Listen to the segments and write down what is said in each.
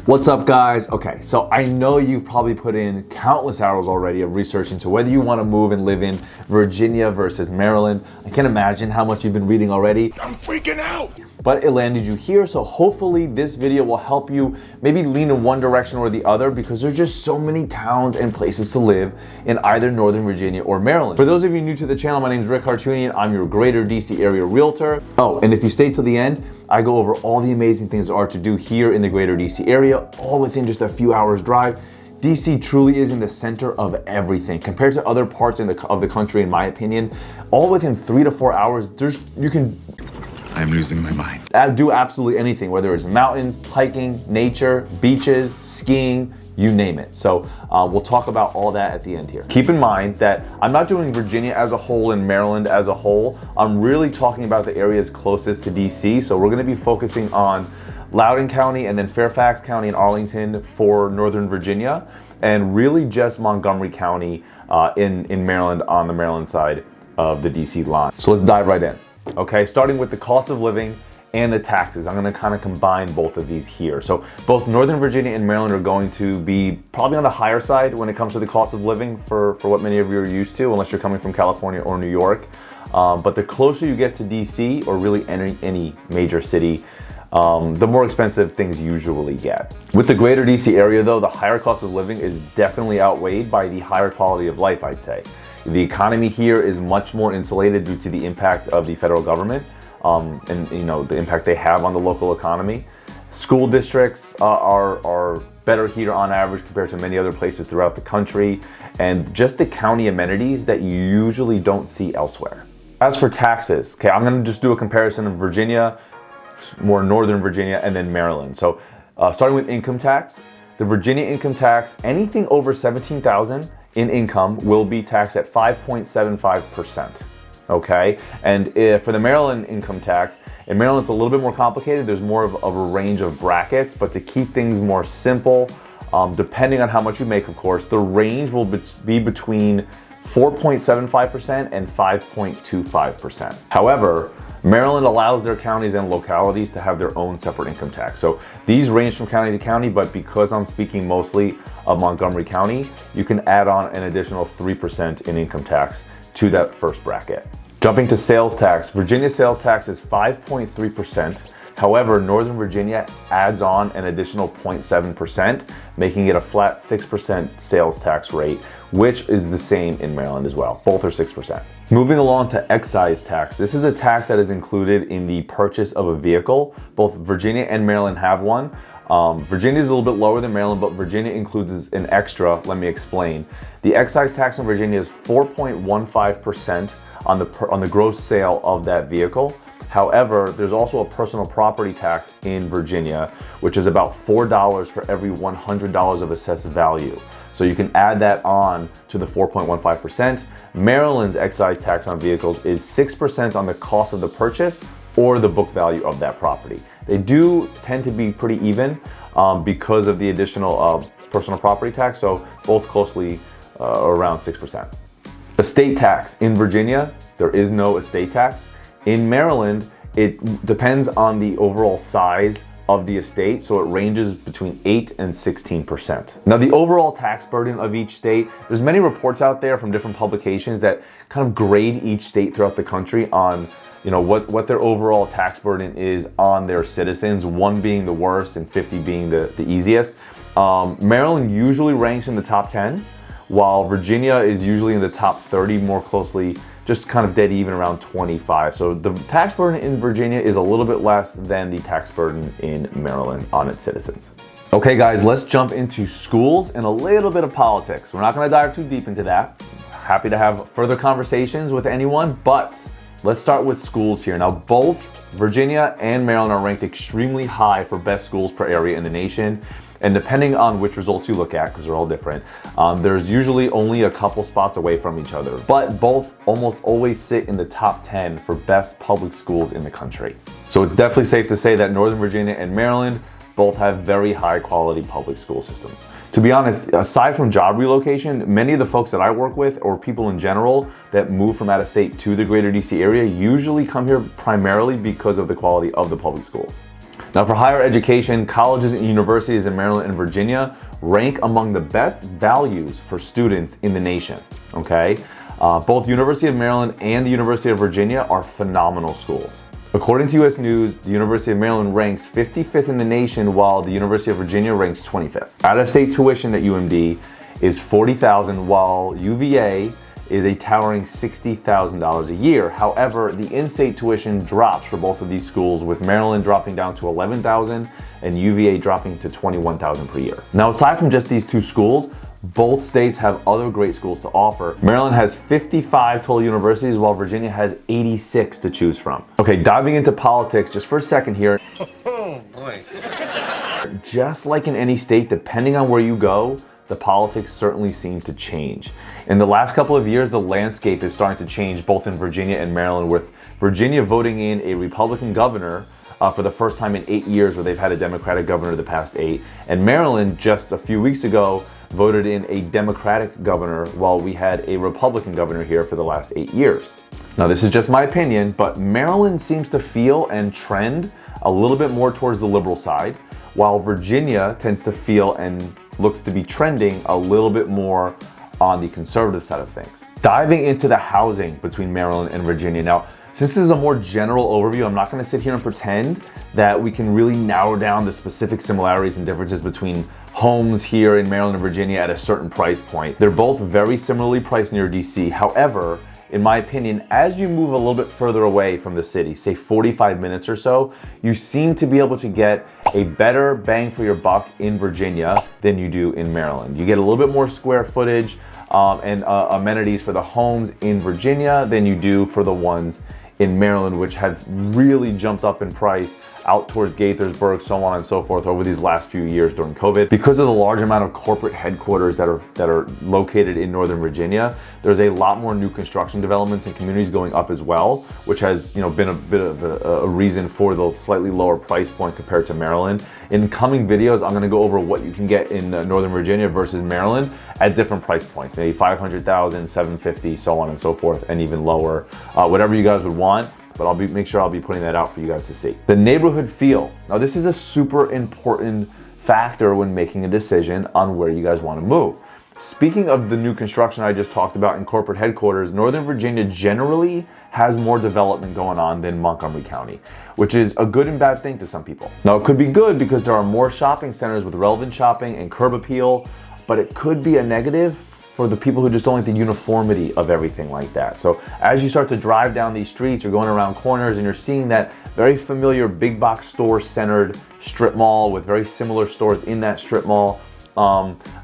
What's up, guys? Okay, so I know you've probably put in countless hours already of research into whether you want to move and live in Virginia versus Maryland. I can't imagine how much you've been reading already. I'm freaking out! But it landed you here, so hopefully this video will help you maybe lean in one direction or the other, because there's just so many towns and places to live in either Northern Virginia or Maryland. For those of you new to the channel, my name is Rick Hartunian. I'm your greater DC area realtor. Oh, and if you stay till the end, I go over all the amazing things there are to do here in the greater DC area, all within just a few hours drive. DC truly is in the center of everything compared to other parts of the country, in my opinion. All within 3 to 4 hours, you can I'm losing my mind. do absolutely anything, whether it's mountains, hiking, nature, beaches, skiing, you name it. So we'll talk about all that at the end here. Keep in mind that I'm not doing Virginia as a whole and Maryland as a whole. I'm really talking about the areas closest to DC. So we're gonna be focusing on Loudoun County and then Fairfax County and Arlington for Northern Virginia, and really just Montgomery County in Maryland on the Maryland side of the DC line. So let's dive right in. Okay, starting with the cost of living and the taxes. I'm gonna kind of combine both of these here. So both Northern Virginia and Maryland are going to be probably on the higher side when it comes to the cost of living for what many of you are used to, unless you're coming from California or New York. But the closer you get to DC, or really any major city, the more expensive things usually get. With the greater DC area though, the higher cost of living is definitely outweighed by the higher quality of life, I'd say. The economy here is much more insulated due to the impact of the federal government and the impact they have on the local economy. School districts are better here on average compared to many other places throughout the country, and just the county amenities that you usually don't see elsewhere. As for taxes, okay, I'm gonna just do a comparison of Virginia, more Northern Virginia, and then Maryland. So starting with income tax, the Virginia income tax, anything over $17,000 in income will be taxed at 5.75%, okay? And for the Maryland income tax, in Maryland it's a little bit more complicated. There's more of a range of brackets, but to keep things more simple, depending on how much you make, of course, the range will be between 4.75% and 5.25%. However, Maryland allows their counties and localities to have their own separate income tax. So these range from county to county, but because I'm speaking mostly of Montgomery County, you can add on an additional 3% in income tax to that first bracket. Jumping to sales tax, Virginia sales tax is 5.3%. However, Northern Virginia adds on an additional 0.7%, making it a flat 6% sales tax rate, which is the same in Maryland as well. Both are 6%. Moving along to excise tax. This is a tax that is included in the purchase of a vehicle. Both Virginia and Maryland have one. Virginia is a little bit lower than Maryland, but Virginia includes an extra. Let me explain. The excise tax in Virginia is 4.15% on the gross sale of that vehicle. However, there's also a personal property tax in Virginia, which is about $4 for every $100 of assessed value. So you can add that on to the 4.15%. Maryland's excise tax on vehicles is 6% on the cost of the purchase or the book value of that property. They do tend to be pretty even because of the additional personal property tax, so both closely around 6%. Estate tax in Virginia, there is no estate tax. In Maryland, it depends on the overall size of the estate, so it ranges between 8 and 16%. Now, the overall tax burden of each state, there's many reports out there from different publications that kind of grade each state throughout the country on what their overall tax burden is on their citizens, 1 being the worst and 50 being the easiest. Maryland usually ranks in the top 10, while Virginia is usually in the top 30, more closely just kind of dead even around 25. So the tax burden in Virginia is a little bit less than the tax burden in Maryland on its citizens. Okay guys, let's jump into schools and a little bit of politics. We're not gonna dive too deep into that. Happy to have further conversations with anyone, but let's start with schools here. Now, both Virginia and Maryland are ranked extremely high for best schools per area in the nation. And depending on which results you look at, because they're all different, there's usually only a couple spots away from each other. But both almost always sit in the top 10 for best public schools in the country. So it's definitely safe to say that Northern Virginia and Maryland both have very high quality public school systems. To be honest, aside from job relocation, many of the folks that I work with, or people in general that move from out of state to the greater DC area, usually come here primarily because of the quality of the public schools. Now for higher education, colleges and universities in Maryland and Virginia rank among the best values for students in the nation, okay? Both University of Maryland and the University of Virginia are phenomenal schools. According to US News, the University of Maryland ranks 55th in the nation, while the University of Virginia ranks 25th. Out-of-state tuition at UMD is $40,000, while UVA is a towering $60,000 a year. However, the in-state tuition drops for both of these schools, with Maryland dropping down to $11,000 and UVA dropping to $21,000 per year. Now, aside from just these two schools, both states have other great schools to offer. Maryland has 55 total universities, while Virginia has 86 to choose from. Okay, diving into politics just for a second here. Oh boy. Just like in any state, depending on where you go, the politics certainly seem to change. In the last couple of years, the landscape is starting to change both in Virginia and Maryland, with Virginia voting in a Republican governor for the first time in 8 years, where they've had a Democratic governor the past 8. And Maryland, just a few weeks ago, voted in a Democratic governor, while we had a Republican governor here for the last 8 years. Now, this is just my opinion, but Maryland seems to feel and trend a little bit more towards the liberal side, while Virginia tends to feel and looks to be trending a little bit more on the conservative side of things. Diving into the housing between Maryland and Virginia. Now, since this is a more general overview, I'm not going to sit here and pretend that we can really narrow down the specific similarities and differences between homes here in Maryland and Virginia at a certain price point. They're both very similarly priced near DC. However, in my opinion, as you move a little bit further away from the city, say 45 minutes or so, you seem to be able to get a better bang for your buck in Virginia than you do in Maryland. You get a little bit more square footage and amenities for the homes in Virginia than you do for the ones in Maryland, which have really jumped up in price out towards Gaithersburg, so on and so forth, over these last few years during COVID. Because of the large amount of corporate headquarters that are located in Northern Virginia, there's a lot more new construction developments and communities going up as well, which has been a bit of a reason for the slightly lower price point compared to Maryland. In coming videos, I'm going to go over what you can get in Northern Virginia versus Maryland at different price points, maybe 500,000, 750, so on and so forth, and even lower, whatever you guys would want. But make sure I'll be putting that out for you guys to see. The neighborhood feel. Now, this is a super important factor when making a decision on where you guys want to move. Speaking of the new construction I just talked about in corporate headquarters, Northern Virginia generally has more development going on than Montgomery County, which is a good and bad thing to some people. Now, it could be good because there are more shopping centers with relevant shopping and curb appeal, but it could be a negative for the people who just don't like the uniformity of everything like that. So as you start to drive down these streets, you're going around corners and you're seeing that very familiar big box store centered strip mall with very similar stores in that strip mall.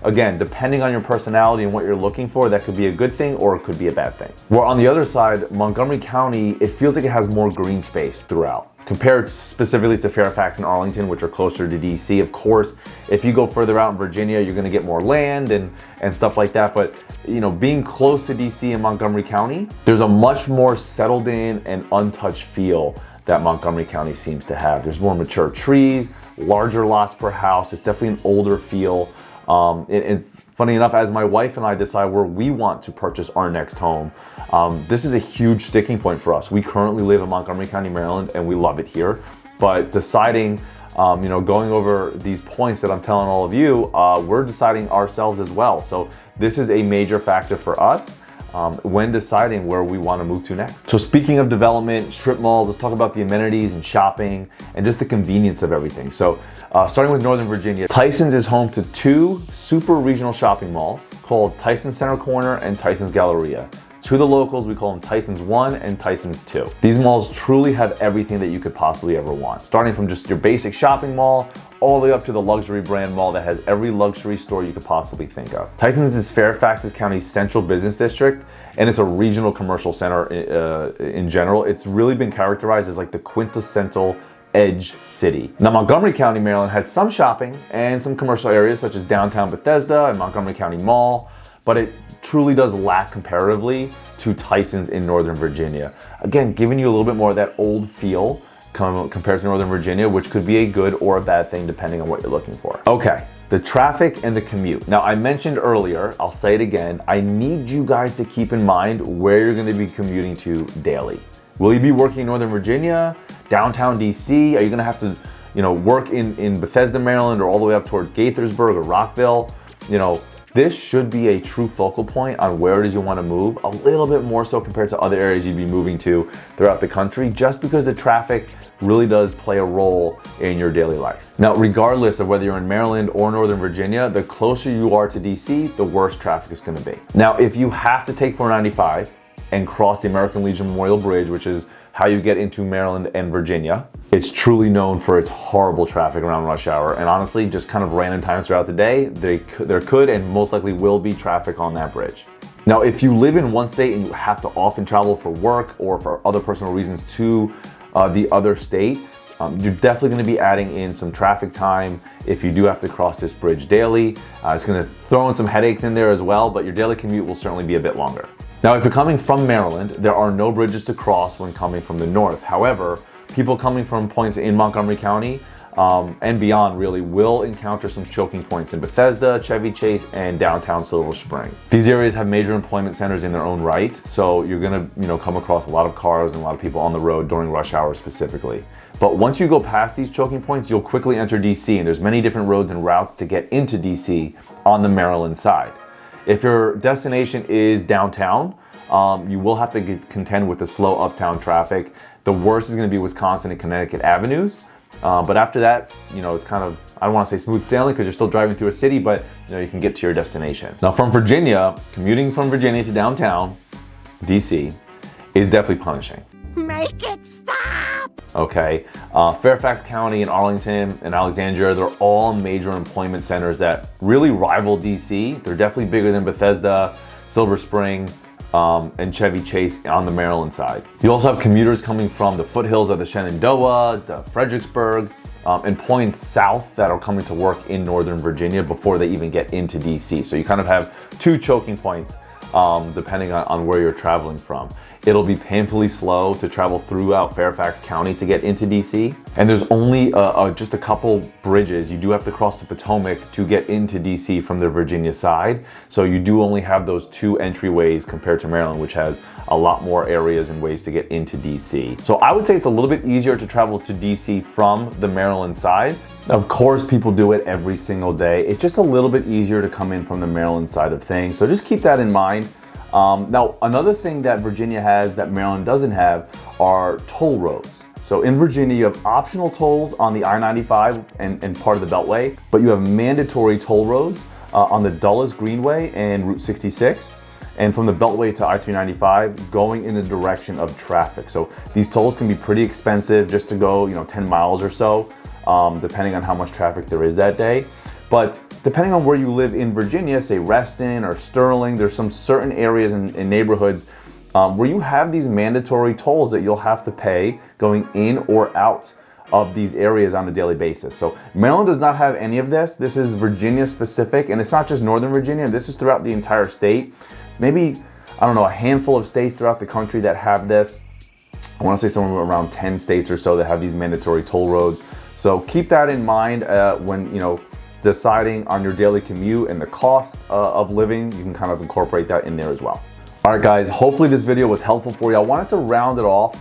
Again, depending on your personality and what you're looking for, that could be a good thing or it could be a bad thing. Where on the other side, Montgomery County, it feels like it has more green space throughout, compared specifically to Fairfax and Arlington, which are closer to DC. Of course, if you go further out in Virginia, you're gonna get more land and stuff like that. But being close to DC and Montgomery County, there's a much more settled in and untouched feel that Montgomery County seems to have. There's more mature trees, larger lots per house. It's definitely an older feel. It's funny enough, as my wife and I decide where we want to purchase our next home, this is a huge sticking point for us. We currently live in Montgomery County, Maryland, and we love it here. But deciding, going over these points that I'm telling all of you, we're deciding ourselves as well. So this is a major factor for us when deciding where we want to move to next. So speaking of development, strip malls, let's talk about the amenities and shopping and just the convenience of everything. So starting with Northern Virginia, Tyson's is home to 2 super regional shopping malls called Tyson's Center Corner and Tyson's Galleria. To the locals, we call them Tyson's 1 and Tyson's 2. These malls truly have everything that you could possibly ever want, starting from just your basic shopping mall all the way up to the luxury brand mall that has every luxury store you could possibly think of. Tyson's is Fairfax County's central business district, and it's a regional commercial center in general. It's really been characterized as like the quintessential edge city. Now, Montgomery County, Maryland has some shopping and some commercial areas such as downtown Bethesda and Montgomery County Mall, but it truly does lack comparatively to Tyson's in Northern Virginia. Again, giving you a little bit more of that old feel compared to Northern Virginia, which could be a good or a bad thing depending on what you're looking for. Okay, the traffic and the commute. Now, I mentioned earlier, I'll say it again, I need you guys to keep in mind where you're gonna be commuting to daily. Will you be working in Northern Virginia, downtown DC? Are you gonna have to work in Bethesda, Maryland, or all the way up toward Gaithersburg or Rockville, this should be a true focal point on where it is you want to move, a little bit more so compared to other areas you'd be moving to throughout the country, just because the traffic really does play a role in your daily life. Now, regardless of whether you're in Maryland or Northern Virginia, the closer you are to DC, the worse traffic is going to be. Now, if you have to take 495 and cross the American Legion Memorial Bridge, which is how you get into Maryland and Virginia, it's truly known for its horrible traffic around rush hour. And honestly, just kind of random times throughout the day, there could and most likely will be traffic on that bridge. Now, if you live in one state and you have to often travel for work or for other personal reasons to the other state, you're definitely going to be adding in some traffic time if you do have to cross this bridge daily. It's going to throw in some headaches in there as well, but your daily commute will certainly be a bit longer. Now, if you're coming from Maryland, there are no bridges to cross when coming from the north. However, people coming from points in Montgomery County and beyond really will encounter some choking points in Bethesda, Chevy Chase, and downtown Silver Spring. These areas have major employment centers in their own right, so you're gonna come across a lot of cars and a lot of people on the road during rush hour specifically. But once you go past these choking points, you'll quickly enter DC, and there's many different roads and routes to get into DC on the Maryland side. If your destination is downtown, you will have to contend with the slow uptown traffic. The worst is going to be Wisconsin and Connecticut avenues. But after that, it's kind of, I don't want to say smooth sailing because you're still driving through a city, but you can get to your destination. Now from Virginia, commuting from Virginia to downtown, DC, is definitely punishing. Make it stop! Okay, Fairfax County and Arlington and Alexandria, they're all major employment centers that really rival DC. They're definitely bigger than Bethesda, Silver Spring, and Chevy Chase on the Maryland side. You also have commuters coming from the foothills of the Shenandoah, the Fredericksburg, and points south that are coming to work in Northern Virginia before they even get into DC. So you kind of have two choking points depending on where you're traveling from. It'll be painfully slow to travel throughout Fairfax County to get into DC. And there's only just a couple bridges. You do have to cross the Potomac to get into DC from the Virginia side. So you do only have those two entryways compared to Maryland, which has a lot more areas and ways to get into DC. So I would say it's a little bit easier to travel to DC from the Maryland side. Of course, people do it every single day. It's just a little bit easier to come in from the Maryland side of things. So just keep that in mind. Now, another thing that Virginia has that Maryland doesn't have are toll roads. So in Virginia, you have optional tolls on the I-95 and part of the Beltway, but you have mandatory toll roads on the Dulles Greenway and Route 66, and from the Beltway to I-395 going in the direction of traffic. So these tolls can be pretty expensive just to go, 10 miles or so, depending on how much traffic there is that day. But depending on where you live in Virginia, say Reston or Sterling, there's some certain areas and neighborhoods where you have these mandatory tolls that you'll have to pay going in or out of these areas on a daily basis. So Maryland does not have any of this. This is Virginia specific, and it's not just Northern Virginia. This is throughout the entire state. Maybe, a handful of states throughout the country that have this. I want to say somewhere around 10 states or so that have these mandatory toll roads. So keep that in mind when, deciding on your daily commute and the cost of living. You can kind of incorporate that in there as well. All right, guys, hopefully this video was helpful for you. I wanted to round it off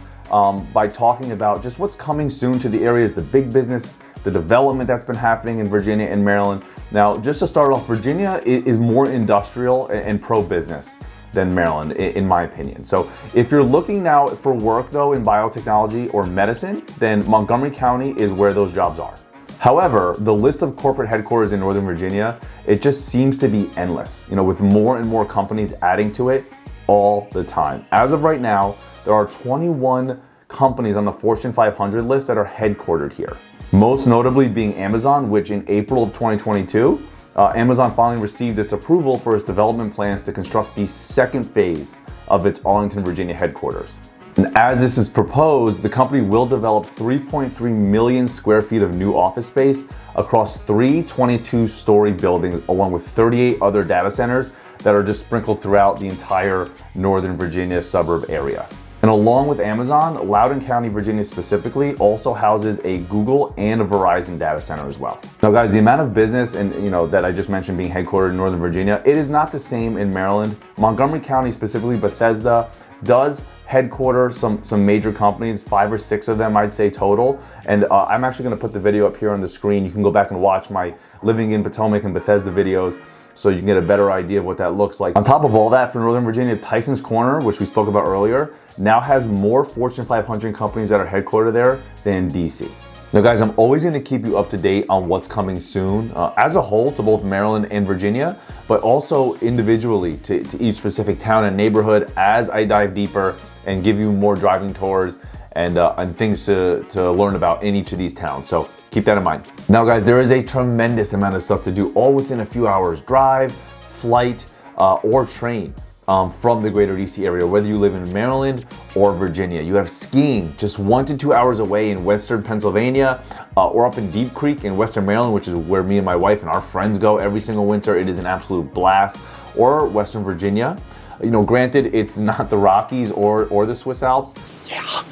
by talking about just what's coming soon to the areas, the big business, the development that's been happening in Virginia and Maryland. Now, just to start off, Virginia is more industrial and pro-business than Maryland, in my opinion. So if you're looking now for work though in biotechnology or medicine, then Montgomery County is where those jobs are. However, the list of corporate headquarters in Northern Virginia, it just seems to be endless, with more and more companies adding to it all the time. As of right now, there are 21 companies on the Fortune 500 list that are headquartered here. Most notably being Amazon, which in April of 2022, Amazon finally received its approval for its development plans to construct the second phase of its Arlington, Virginia headquarters. And as this is proposed, the company will develop 3.3 million square feet of new office space across 3 22-story buildings, along with 38 other data centers that are just sprinkled throughout the entire Northern Virginia suburb area. And along with Amazon, Loudoun County, Virginia specifically, also houses a Google and a Verizon data center as well. Now guys, the amount of business and that I just mentioned being headquartered in Northern Virginia, it is not the same in Maryland. Montgomery County, specifically Bethesda, does headquarter some major companies, 5 or 6 of them I'd say total. And I'm actually gonna put the video up here on the screen. You can go back and watch my Living in Potomac and Bethesda videos so you can get a better idea of what that looks like. On top of all that, for Northern Virginia, Tyson's Corner, which we spoke about earlier, now has more Fortune 500 companies that are headquartered there than DC. Now guys, I'm always gonna keep you up to date on what's coming soon, as a whole to both Maryland and Virginia, but also individually to each specific town and neighborhood as I dive deeper and give you more driving tours and things to learn about in each of these towns. So keep that in mind. Now guys, there is a tremendous amount of stuff to do all within a few hours drive, flight, or train. From the greater DC area, whether you live in Maryland or Virginia. You have skiing just 1 to 2 hours away in Western Pennsylvania, or up in Deep Creek in Western Maryland, which is where me and my wife and our friends go every single winter. It is an absolute blast. Or Western Virginia. You know, granted, it's not the Rockies or the Swiss Alps. Yeah,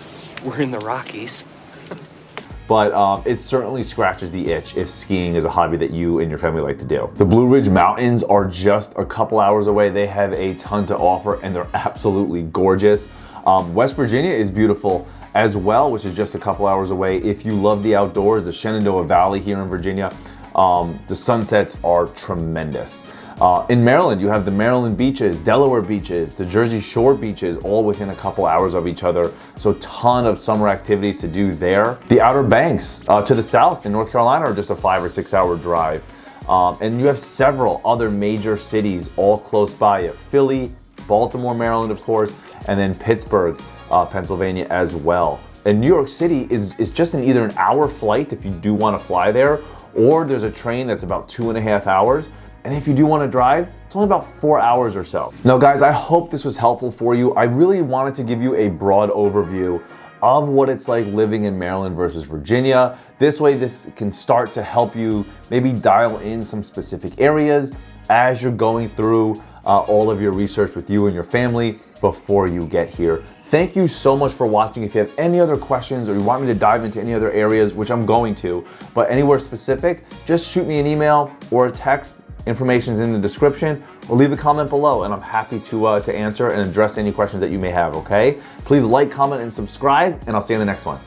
we're in the Rockies. But it certainly scratches the itch if skiing is a hobby that you and your family like to do. The Blue Ridge Mountains are just a couple hours away. They have a ton to offer and they're absolutely gorgeous. West Virginia is beautiful as well, which is just a couple hours away. If you love the outdoors, the Shenandoah Valley here in Virginia, the sunsets are tremendous. In Maryland, you have the Maryland beaches, Delaware beaches, the Jersey Shore beaches, all within a couple hours of each other. So ton of summer activities to do there. The Outer Banks to the south in North Carolina are just a 5 or 6 hour drive. And you have several other major cities all close by. You have Philly, Baltimore, Maryland, of course, and then Pittsburgh, Pennsylvania as well. And New York City is just either an hour flight if you do want to fly there, or there's a train that's about 2.5 hours. And if you do want to drive, it's only about 4 hours or so. Now guys, I hope this was helpful for you. I really wanted to give you a broad overview of what it's like living in Maryland versus Virginia. This way, this can start to help you maybe dial in some specific areas as you're going through all of your research with you and your family before you get here. Thank you so much for watching. If you have any other questions or you want me to dive into any other areas, which I'm going to, but anywhere specific, just shoot me an email or a text. Information's in the description, or leave a comment below and I'm happy to answer and address any questions that you may have, okay? Please like, comment, and subscribe, and I'll see you in the next one.